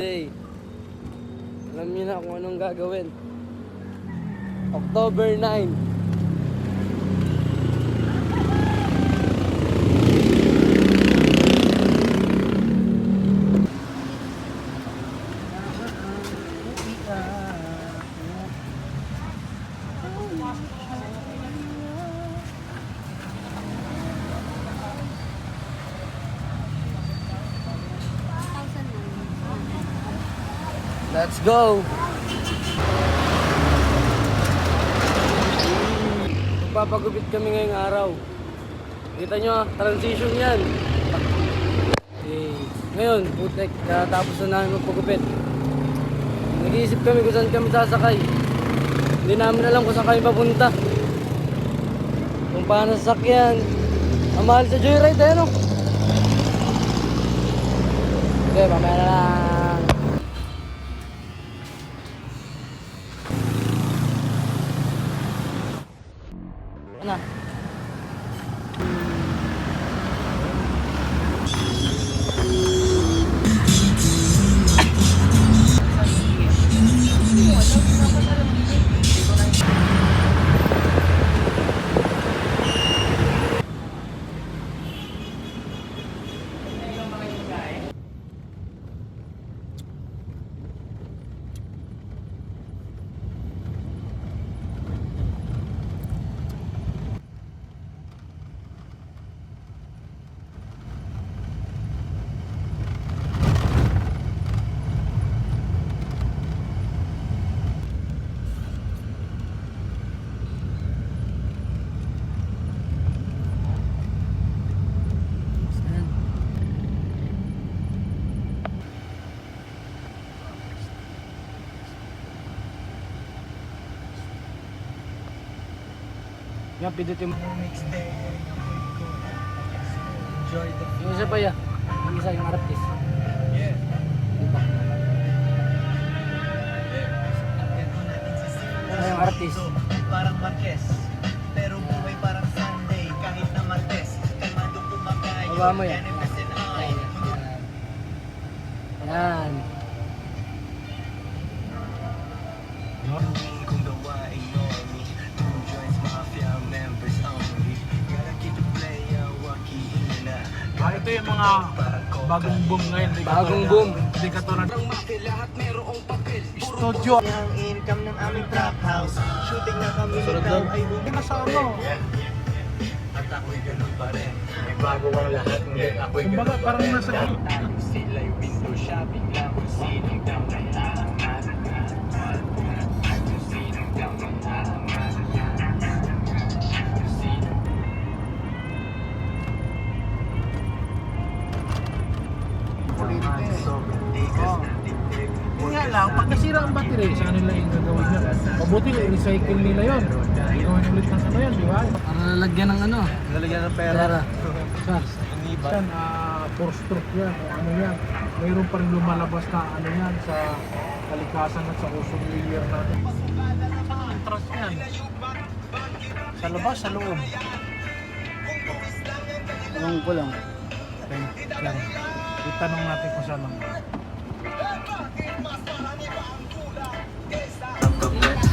Day. Alam niyo na kung anong gagawin. October 9. Let's go! Magpapagupit kami ngayong araw. Kita nyo, transition yan. Okay. Ngayon, putek, tapos na namin magpagupit. Nag-iisip kami kung saan kami sasakay. Hindi namin alam kung saan kami papunta. Kung paano sasakyan. Ang mahal sa joyride, eh, no? Okay, mamaya na lang. Ano? Yan, pidutin mo. Enjoy the food. Yung isa pa yan. Yung isa, yung artist. Yeah. Yung artist. Parang Marquez. Pero buhay parang Sunday. Kahit na Martes. Kalmado kumakayo. Baba mo yan. Yan. Kung gawain normie. Two joints, mafia members only. Gotta keep the player walking na. Ito yung mga bagong boom ngayon. Bagong boom. Hindi katulad ng Lahat merong papel. studio. Ang income ng aming trap house. Shooting na kami Sunod nitaw doon. ay Hindi na sa ano. At ako'y ganun pa rin. May bago ang lahat. Ngunit ako'y Kumbaga parang nasa tayo sila'y window shopping lang. Kung sinong daw na taman. Kung sinong daw na taman. Yun nga lang, pag nasira ang battery, sa kanila yung gagawin nyo. Mabuti na i-recycle nila yun. Gawin ulit ng ano yan, di ba? Para lalagyan ng ano? Lalagyan ng Pera. Saan? Yan, 4-stroke yan, o ano yan. Mayroon pa rin lumalabas na ano yan sa kalikasan at sa ozone layer natin. Saan ang entrance yan? Sa labas, sa loob. Ewan ko lang. Okay, yan. Itanong natin kung saan ang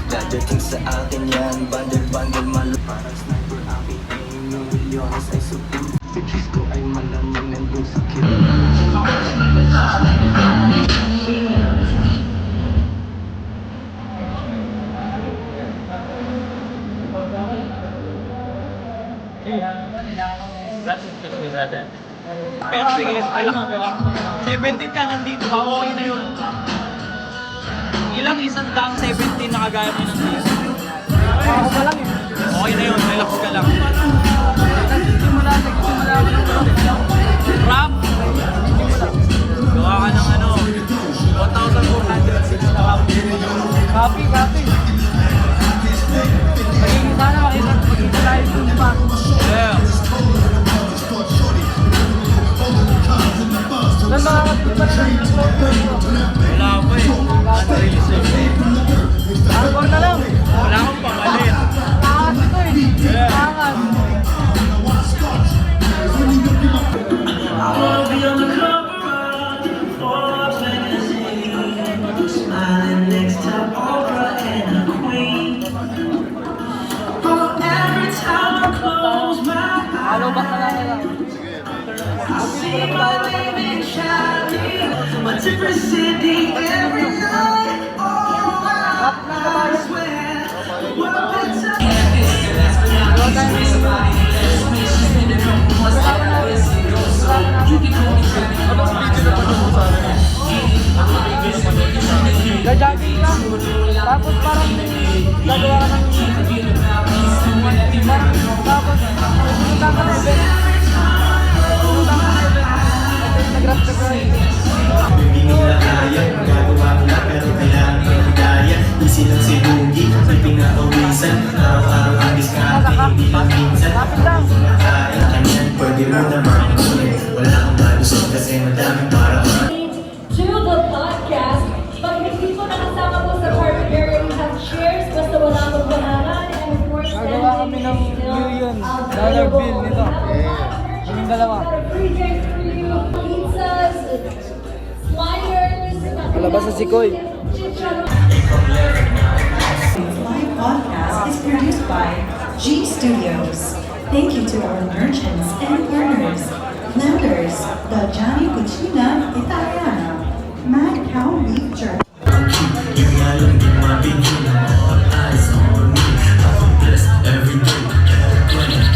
Dadating sa akin yan, bandel-bandel malo. Parang sniper aking aim, ng milyones ay supong. Si Chisco ay malamang nandun sa kill. Pero sige, alam mo, 17 ka nandito, okay na yun. Ilang isang daang 17 na kagaya mo ng dito. ako pa lang eh. Okay na yun, relax ka lang. Rap! Gawa ka ng ano, 1,406 na rap. Copy. Magiging sana makita tayo dun pa. Yeah. Saan makakapit pa na yung upload ko? Wala pa eh. Unreleased yun. Hardcore na lang. Wala akong pamalit. Takas ito eh. Yeah. Takas. I'll be on the cover of Forbes magazine. A different city every night. Oh, I swear. What the Gajogging lang. Tapos parang gagawa ka ng parang tapos pumunta ka na event. Pumunta ka na event. At nag-rap ka ka. Hindi nila kaya, gagawa ko na pero kailangan ko magaya. Easy lang si Boogie, may pinakawisan. Araw-araw ang diskarte, hindi lang minsan. Lapit lang. Kaya kanyan, pwede mo naman isulit. Wala kang malusot kasi madaming para To the podcast, pag hindi po nakasama po sa carpet area, we have chairs, basta wala pong pangalan, and of course, Gagawa kami ng million dollar bill nito. Kaming dalawa. Free drinks for you, pizzas, sliders, Palabas na si Koy. My podcast is produced by G Studios. Thank you to our merchants and partners. Landers, the Johnny Cucina Italiana, Mad Cow Beef Jerky. Yung nga lang di mabigyan ng all eyes on me. Ako blessed every day.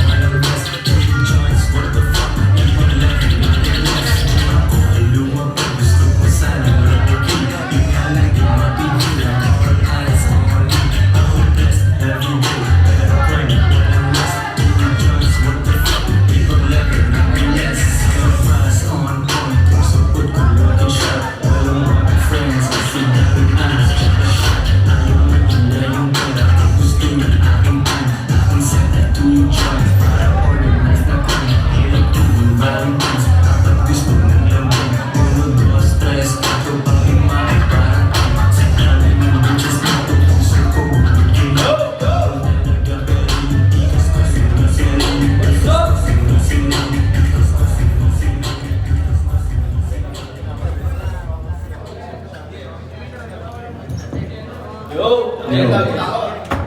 Walang rest. Two joints, what the fuck? Keep on living, not get lost. Ako ay lumabag, gusto ko sana mag-okay. Yung nga lang di mabigyan ng all eyes on me. Ako blessed every day. Pero grind, walang rest. Two joints, what the fuck? Keep on living, not get less. Fast on point, support ko lucky shot. Walang mga friends, kasi natin anas. Ayaw maging na yung pera. Gusto niya aking pan. Akong set na two joints para organize na kami. Hirap tuwing Valentine's. Kapag gusto ng lambing. 1, 2, 3, 4, pang 5 ay parang tama. Sa kanan ng bitches dito. Puso ko bumigay. Talaga pero hindi gusto sinusiling. Gusto sinusiling. Gusto sinusiling.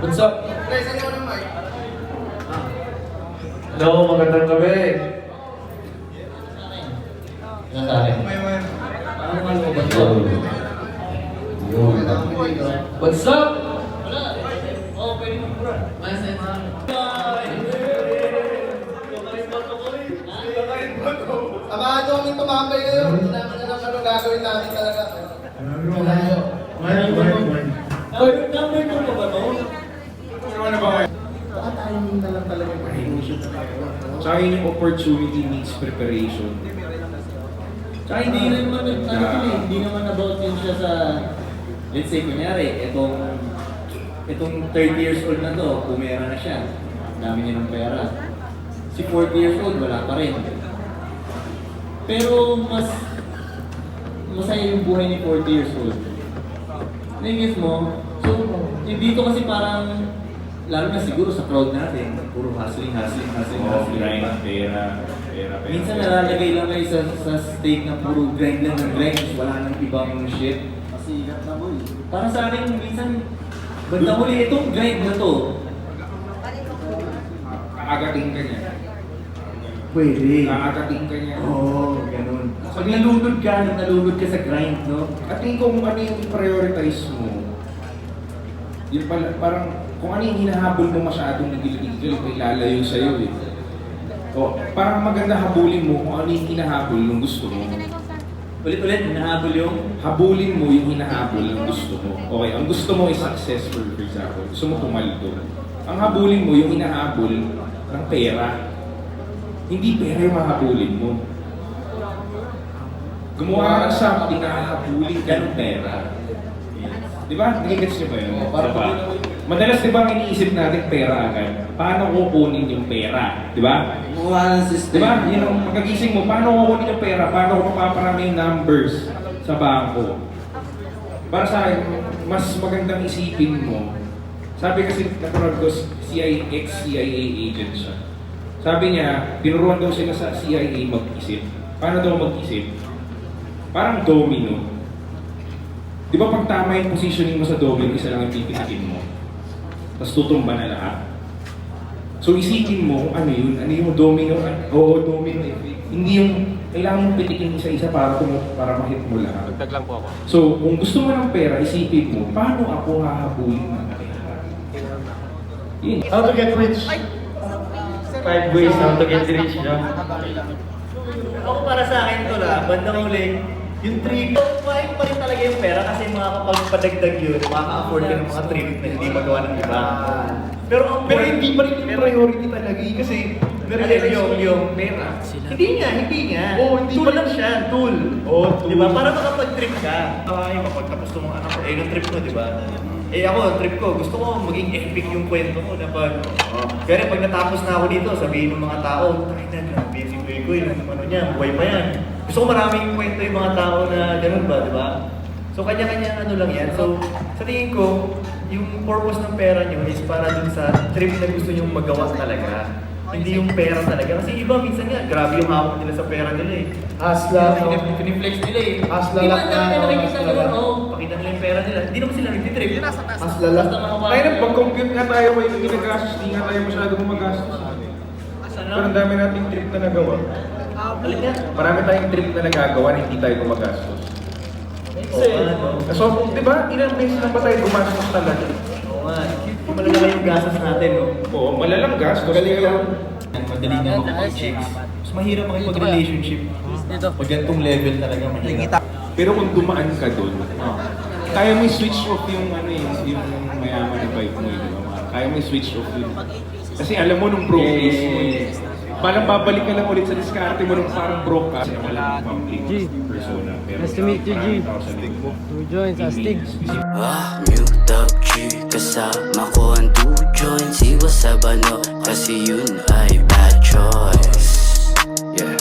What's up? Hello, magandang gabi. What's up? Samahan nyo kami tumambay ngayon. Hindi namin alam anong gagawin namin talaga. Baka timing na lang talaga. Tsaka yun yung opportunity needs preparation. Tsaka hindi naman, hindi naman about yun siya sa, let's say, kunyari, itong 30 years old na to, pumera na siya. Ang dami niya ng pera. Si 40 years old, wala pa rin. Pero mas masaya yung buhay ni 40 years old. Nagigis mo? So, dito kasi parang, lalo na siguro sa crowd natin, puro hustling. Grind, pera. Minsan nalalagay lang kayo sa state na puro grind lang ng grind, wala nang ibang shit. Masigat na boy. Para sa akin, minsan, banda muli, itong grind na to, Aagating ka niya. pwede. Aagating ka niya. Oo, ganun. Pag nalulod ka sa grind, no? At tingin ko kung ano yung i-prioritize mo, yun pala, parang kung ano yung hinahabol mo masyadong nagigil-gil, may lalayo sa'yo eh. O, parang maganda habulin mo kung ano yung hinahabol ng gusto mo. Ulit-ulit, hinahabol yung... Habulin mo yung hinahabol ng gusto mo. Okay, ang gusto mo is successful, for example. Gusto mo pumaldo. Ang habulin mo yung hinahabol ng pera. Hindi pera yung mahabulin mo. Gumawa ka ng something na hahabulin ka ng pera. Di ba? Nagigets niyo ba yun? Madalas di ba ang iniisip natin pera agad? Paano kukunin yung pera? Di ba? Gumawa ng system. Di ba? Yun ang pagkagising mo, paano kukunin yung pera? Paano ko mapaparami yung numbers sa bangko? Para sa akin, mas magandang isipin mo. Sabi kasi, napanood ko, ex-CIA agent siya. Sabi niya, tinuruan daw sila sa CIA mag-isip. Paano daw mag-isip? Parang domino. Di ba pag tama yung positioning mo sa domino, isa lang ang pipitikin mo. Tapos tutumba na lahat. So isipin mo kung ano yun, ano yung domino, domino effect. Hindi yung kailangan mong pitikin isa-isa para ma-hit mo lahat. Dagdag lang po ako. So, kung gusto mo ng pera, isipin mo, paano ako hahabulin ng pera? Yun. How to get rich? 5 ways how to get rich, no? Ako para sa akin to la, bandang huli, yung trip, kumain pa rin talaga yung pera kasi makakapagpadagdag yun, makaka-afford ka ng mga trip na hindi magawa ng iba. Pero hindi pa rin yung priority talaga eh, kasi yung pera. Hindi nga. Oo, hindi tool pa- lang siya, tool. Oo, Di ba? Para makapag-trip ka. Ay, mapagtapos ng mga anak ko, yung trip ko, di ba? Ako, trip ko, gusto ko maging epic yung kwento ko na kaya pag natapos na ako dito, sabihin ng mga tao, ay na, grabe si Kuya ko, yung ano niya, buhay pa yan. Gusto ko maraming kwento yung mga tao na ganun ba, di ba? So, kanya-kanya ano lang yan. So, sa tingin ko, yung purpose ng pera nyo is para dun sa trip na gusto nyo magawa talaga. Hindi yung pera talaga. Kasi iba minsan nga, grabe yung hawak nila sa pera nila eh. Hasla, no? Piniflex nila eh. Hasla Di ba lang namin na, nakikita hasla ganun? lang. Oo, pakita nila yung pera nila. Hindi naman sila nagtitrip. Hasla lang. Basta mga Kaya nang pag-compute nga tayo may ginagastos, di nga tayo masyado gumagastos. Pero ang dami nating trip na nagawa. Alin nga? Marami tayong trip na nagagawa na hindi tayo gumagastos. So, di ba, ilang beses na ba tayo gumastos talaga? Oo nga. Yung malalaki yung gastos natin, no? Oo, malalang gastos. Madali nga makapag-chicks. Mas mahirap makipag-relationship. Dito. Pag ganitong level talaga mahirap. Pero kung dumaan ka doon, kaya mo i-switch off yung ano yung mayaman na vibe mo, di ba? Kaya mo i-switch off yun. Kasi alam mo nung broke days mo, parang babalik ka lang ulit sa diskarte mo nung parang broke ka. Kasi wala nang pumping G. persona. Pero Nice to meet you, G. marami tao sa linggo. Two joints, astig. Mute up G, kasama ko ang 2 joints. Iwas sa bano, kasi yun ay bad choice. Yeah.